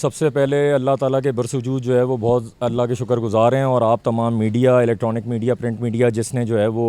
सबसे पहले अल्लाह ताला के बरसजूद जो है वो बहुत अल्लाह के शुक्रगुज़ार हैं, और आप तमाम media, electronic media, print media जिसने जो है वो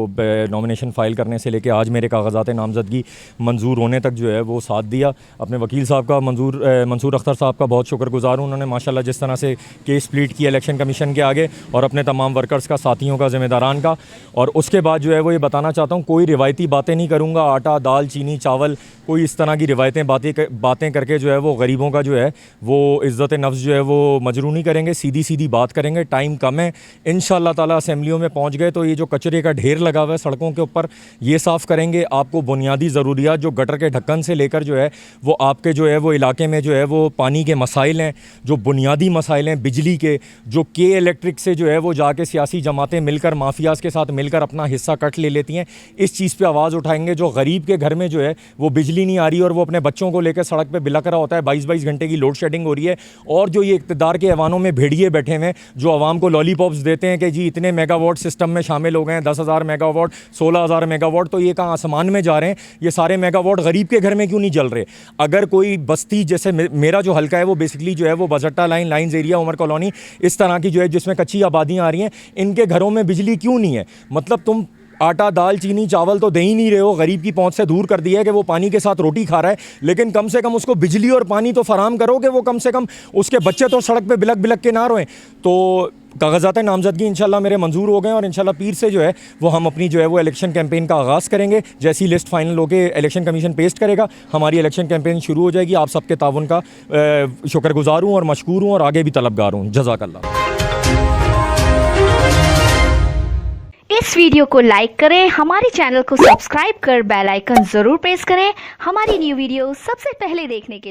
नॉमिनेशन फ़ाइल करने से लेके आज मेरे कागज़ात नामज़दगी मंजूर होने तक जो है वो साथ दिया। अपने वकील साहब का मंसूर अख्तर साहब का बहुत शुक्रगुज़ार हूँ। उन्होंने माशाल्लाह जिस तरह से केस प्लीट किया इलेक्शन कमीशन के आगे, और अपने तमाम वर्कर्स का, साथियों का, ज़िम्मेदारान का। और उसके बाद जो है वो ये बताना चाहता हूँ, कोई रिवायती बातें नहीं करूँगा। आटा, दाल, चीनी, चावल, कोई इस तरह की रिवायतें बातें करके जो है वो गरीबों का जो है वो इज़्ज़त नफ्स जो है वो मजरू नहीं करेंगे। सीधी सीधी बात करेंगे। टाइम कम है। इंशाअल्लाह ताला असेंबलियों में पहुंच गए तो ये जो कचरे का ढेर लगा हुआ है सड़कों के ऊपर, ये साफ़ करेंगे। आपको बुनियादी ज़रूरियात जो गटर के ढक्कन से लेकर जो है वो आपके जो है वो इलाके में जो है वो पानी के मसाइल हैं, जो बुनियादी मसाइल हैं बिजली के, जो के इलेक्ट्रिक से जो है वो जाके सियासी जमातें मिलकर माफियाज़ के साथ मिलकर अपना हिस्सा कट ले लेती हैं, इस चीज़ पे आवाज़ उठाएंगे। जो गरीब के घर में जो है वो बिजली नहीं आ रही और वो अपने बच्चों को लेकर सड़क पे बिलक रहा होता है, 22-22 घंटे की लोड शेडिंग हो रही है, और जो ये इक़्तिदार के ऐवानों में भेड़िए बैठे हुए हैं जो आवाम को लॉलीपॉप्स देते हैं कि जी इतने मेगावाट सिस्टम में शामिल हो गए हैं, 10,000 मेगावाट, 16,000 मेगावाट, तो ये कहाँ आसमान में जा रहे हैं? ये सारे मेगावाट गरीब के घर में क्यों नहीं जल रहे? अगर कोई बस्ती, जैसे मेरा जो हल्का है वो बेसिकली जो है वो बजट्टा line, lines area, Umar colony, इस तरह की जो है जिसमें कच्ची आबादियाँ आ रही हैं, इनके घरों में बिजली क्यों नहीं है? मतलब तुम आटा, दाल, चीनी, चावल तो दे ही नहीं रहे हो, गरीब की पहुंच से दूर कर दिया है कि वो पानी के साथ रोटी खा रहा है, लेकिन कम से कम उसको बिजली और पानी तो फराम करो कि वो कम से कम उसके बच्चे तो सड़क पे बिलक बिलक के ना रोएं। तो कागज़ात नामज़दगी इंशाल्लाह मेरे मंजूर हो गए और इंशाल्लाह पीर से जो है वो हम अपनी जो है वो इलेक्शन कैंपेन का आगाज़ करेंगे। जैसी लिस्ट फाइनल होकर इलेक्शन कमीशन पेस्ट करेगा, हमारी इलेक्शन कैंपेन शुरू हो जाएगी। आप सबके ताउन का शुक्रगुज़ार हूँ और मशकूर हूँ और आगे भी तलबगार हूँ। जज़ाकल्लाह। इस वीडियो को लाइक करें, हमारे चैनल को सब्सक्राइब कर बेल आइकन जरूर प्रेस करें हमारी न्यू वीडियो सबसे पहले देखने के लिए।